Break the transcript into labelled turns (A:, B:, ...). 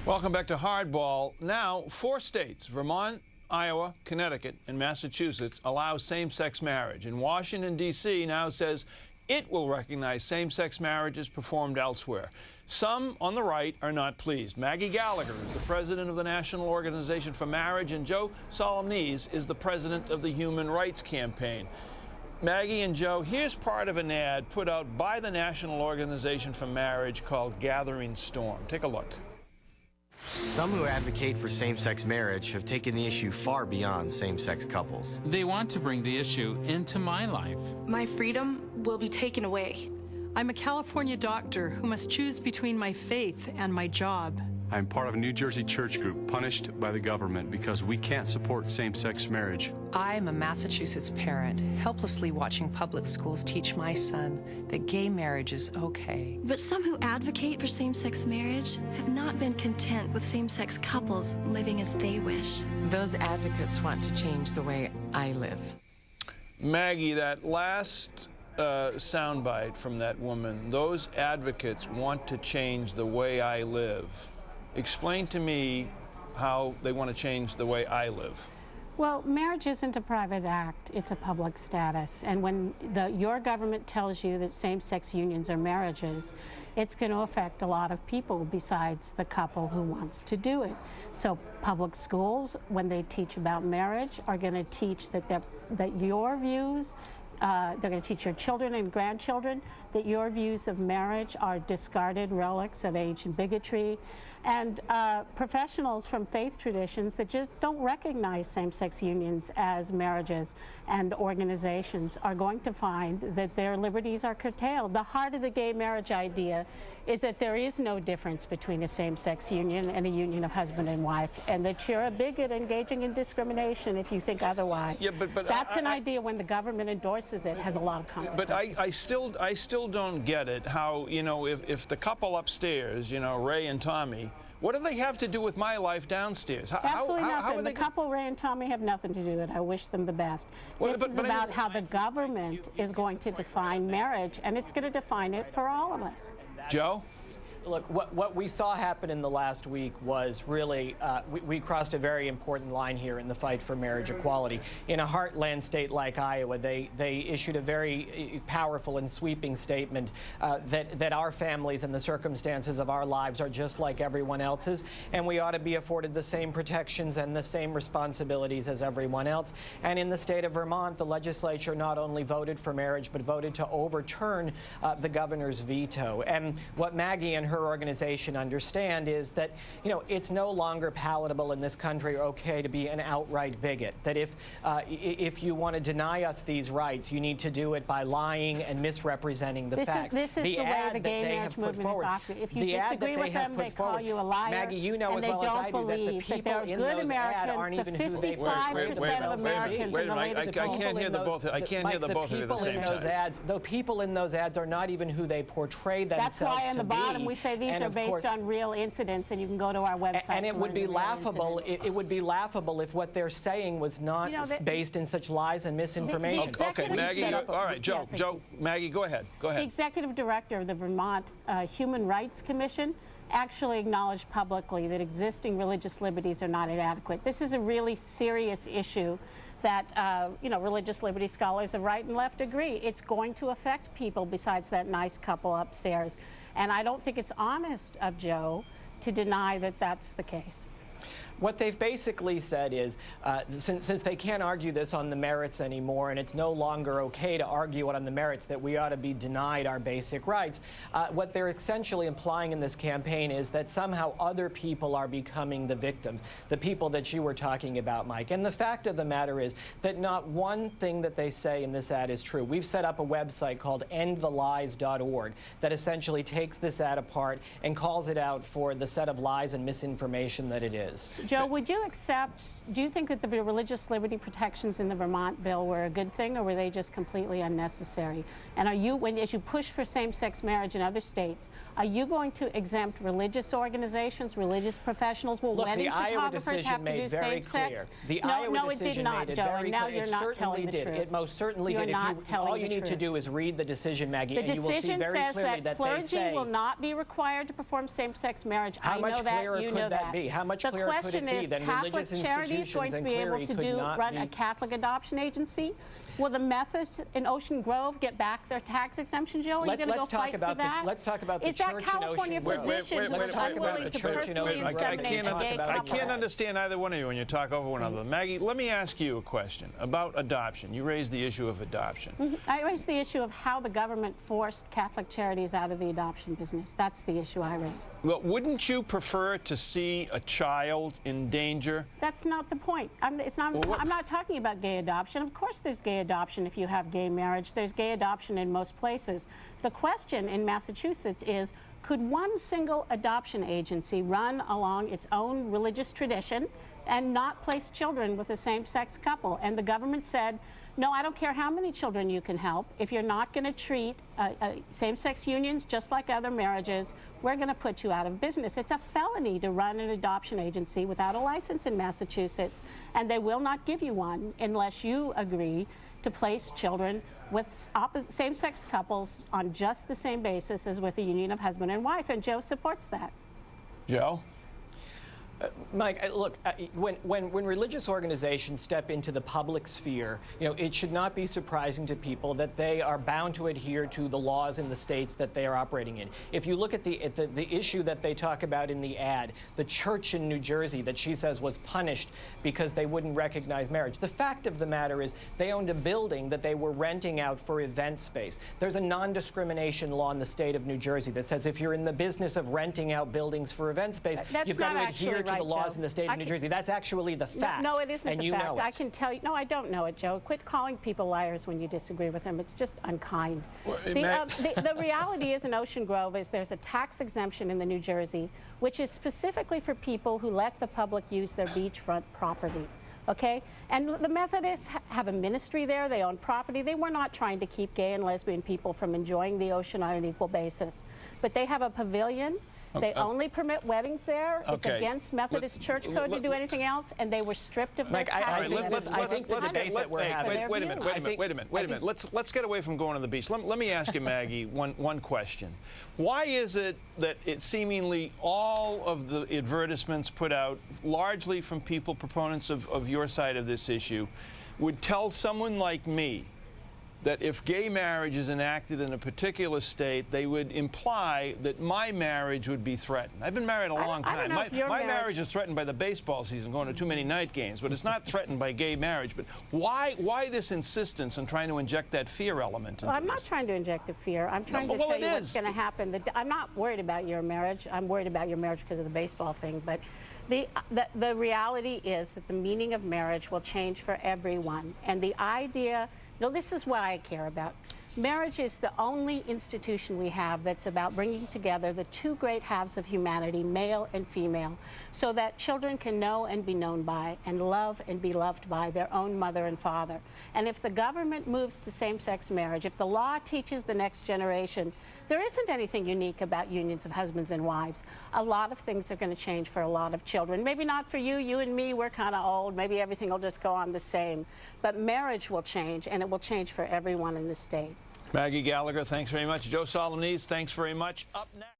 A: Welcome back to Hardball. Now, 4 states, Vermont, Iowa, Connecticut, and Massachusetts, allow same-sex marriage. And Washington, D.C. now says it will recognize same-sex marriages performed elsewhere. Some on the right are not pleased. Maggie Gallagher is the president of the National Organization for Marriage, and Joe Solmonese is the president of the Human Rights Campaign. Maggie and Joe, here's part of an ad put out by the National Organization for Marriage called Gathering Storm. Take a look.
B: Some who advocate for same-sex marriage have taken the issue far beyond same-sex couples.
C: They want to bring the issue into my life.
D: My freedom will be taken away.
E: I'm a California doctor who must choose between my faith and my job.
F: I'm part of a New Jersey church group punished by the government because we can't support same-sex marriage.
G: I'm a Massachusetts parent, helplessly watching public schools teach my son that gay marriage is okay.
D: But some who advocate for same-sex marriage have not been content with same-sex couples living as they wish.
G: Those advocates want to change the way I live.
A: Maggie, that last soundbite from that woman, those advocates want to change the way I live. Explain to me how they want to change the way I live.
H: Well, marriage isn't a private act, it's a public status. And when your government tells you that same-sex unions are marriages, it's going to affect a lot of people besides the couple who wants to do it. So public schools, when they teach about marriage, are going to teach that your views, they're going to teach your children and grandchildren that your views of marriage are discarded relics of ancient bigotry. And professionals from faith traditions that just don't recognize same-sex unions as marriages and organizations are going to find that their liberties are curtailed. The heart of the gay marriage idea is that there is no difference between a same-sex union and a union of husband and wife, and that you're a bigot engaging in discrimination if you think otherwise.
A: Yeah, but
H: that's an idea when the government endorses it has a lot of consequences.
A: But I still don't get it how, you know, if the couple upstairs, you know, Ray and Tommy, what do they have to do with my life downstairs?
H: Absolutely nothing. The couple, Ray and Tommy, have nothing to do with it. I wish them the best. This is about how the government is going to define marriage, and it's going to define it for all of us.
A: Joe?
I: Look, what we saw happen in the last week was really, we crossed a very important line here in the fight for marriage equality. In a heartland state like Iowa, they issued a very powerful and sweeping statement that our families and the circumstances of our lives are just like everyone else's, and we ought to be afforded the same protections and the same responsibilities as everyone else. And in the state of Vermont, the legislature not only voted for marriage, but voted to overturn the governor's veto. And what Maggie and her organization understand is that, you know, it's no longer palatable in this country or okay to be an outright bigot. That if you want to deny us these rights, you need to do it by lying and misrepresenting the facts.
H: This is the way the gay marriage movement is operating. If you disagree with them, they call you a liar.
I: Maggie, you know as well as I do that the people in those ads aren't even who they portray themselves to be.
A: Wait a minute, I can't hear the both of you at the same time.
I: The people in those ads are not even who they portray themselves to be.
H: That's why on the bottom we say these are based on real incidents, and you can go to our website.
I: And it would be laughable. It would be laughable if what they're saying was not based in such lies and misinformation.
A: Okay, Maggie. All right, Joe. Maggie, go ahead. Go ahead.
H: The executive director of the Vermont Human Rights Commission actually acknowledged publicly that existing religious liberties are not inadequate. This is a really serious issue that you know, religious liberty scholars of right and left agree. It's going to affect people besides that nice couple upstairs. And I don't think it's honest of Joe to deny that that's the case.
I: What they've basically said is, since they can't argue this on the merits anymore, and it's no longer okay to argue it on the merits that we ought to be denied our basic rights, what they're essentially implying in this campaign is that somehow other people are becoming the victims, the people that you were talking about, Mike. And the fact of the matter is that not one thing that they say in this ad is true. We've set up a website called endthelies.org that essentially takes this ad apart and calls it out for the set of lies and misinformation that it is.
H: Joe, would you accept, do you think that the religious liberty protections in the Vermont bill were a good thing, or were they just completely unnecessary? And are you, as you push for same-sex marriage in other states, are you going to exempt religious organizations, religious professionals? Will
I: Look,
H: wedding
I: the Iowa
H: photographers have to do same-sex?
I: The
H: No,
I: Iowa
H: it did
I: decision
H: not,
I: made it
H: Joe,
I: very
H: and now
I: clear.
H: you're not telling the truth.
I: It most certainly
H: You're
I: did.
H: not telling
I: all you
H: the
I: need to
H: truth.
I: do is read the decision, Maggie,
H: The
I: and you will see
H: decision
I: very
H: says
I: clearly
H: that
I: they
H: clergy
I: say
H: will not be required to perform same-sex marriage.
I: How
H: I
I: much
H: know that,
I: clearer
H: you
I: could
H: know
I: that be? How much
H: the
I: clearer could it
H: question
I: be
H: is,
I: than
H: Catholic
I: religious
H: Charities
I: institutions
H: going to
I: and
H: be able
I: clery
H: to
I: could not
H: run
I: be?
H: a Catholic adoption agency? Will the Methodists in Ocean Grove get back their tax exemption, Joe? Are you going to go fight for that?
I: Let's talk about the
H: Is that
I: church
H: California
I: in Ocean Grove.
H: physician who's
I: Let's talk about
H: unwilling
I: the
H: to
I: church in
H: personally
I: Ocean Grove.
H: inseminate a gay
A: I
H: couple?
A: can't understand either one of you when you talk over one another. Maggie, let me ask you a question about adoption. You raised the issue of adoption.
H: I raised the issue of how the government forced Catholic Charities out of the adoption business. That's the issue I raised.
A: Well, wouldn't you prefer to see a child in danger?
H: That's not the point. I'm not talking about gay adoption. Of course there's gay adoption if you have gay marriage. There's gay adoption in most places. The question in Massachusetts is, could one single adoption agency run along its own religious tradition and not place children with a same-sex couple? And the government said, no, I don't care how many children you can help. If you're not going to treat same-sex unions just like other marriages, we're going to put you out of business. It's a felony to run an adoption agency without a license in Massachusetts, and they will not give you one unless you agree to place children with same-sex couples on just the same basis as with a union of husband and wife, and Joe supports that.
A: Joe?
I: Mike, look, when religious organizations step into the public sphere, it should not be surprising to people that they are bound to adhere to the laws in the states that they are operating in. If you look at the issue that they talk about in the ad, the church in New Jersey that she says was punished because they wouldn't recognize marriage. The fact of the matter is they owned a building that they were renting out for event space. There's a non-discrimination law in the state of New Jersey that says if you're in the business of renting out buildings for event space, you've got to adhere to the laws in the state of New Jersey. That's actually the fact.
H: No, it isn't
I: the
H: fact. I can tell you. No, I don't know it, Joe. Quit calling people liars when you disagree with them. It's just unkind. The reality is in Ocean Grove is there's a tax exemption in the New Jersey, which is specifically for people who let the public use their beachfront property. Okay? And the Methodists have a ministry there. They own property. They were not trying to keep gay and lesbian people from enjoying the ocean on an equal basis. But they have a pavilion. They only permit weddings there. It's against Methodist church code to do anything else, and they were stripped of their tax exemption.
A: Wait a minute. Let's get away from going to the beach. Let me ask you, Maggie, one question. Why is it that seemingly all of the advertisements put out, largely from people proponents of your side of this issue, would tell someone like me that if gay marriage is enacted in a particular state, they would imply that my marriage would be threatened? I've been married a long time. My marriage is threatened by the baseball season, going to too many night games, but it's not threatened by gay marriage. But why this insistence on trying to inject that fear element into
H: I'm not trying to inject a fear. I'm trying to tell you what's going to happen. I'm not worried about your marriage. I'm worried about your marriage because of the baseball thing. But the reality is that the meaning of marriage will change for everyone. And the idea, this is what I care about. Marriage is the only institution we have that's about bringing together the two great halves of humanity, male and female, so that children can know and be known by and love and be loved by their own mother and father. And if the government moves to same-sex marriage, if the law teaches the next generation, there isn't anything unique about unions of husbands and wives. A lot of things are going to change for a lot of children. Maybe not for you and me, we're kind of old. Maybe everything will just go on the same. But marriage will change, and it will change for everyone in the state.
A: Maggie Gallagher, thanks very much. Joe Solmonese, thanks very much. Up next.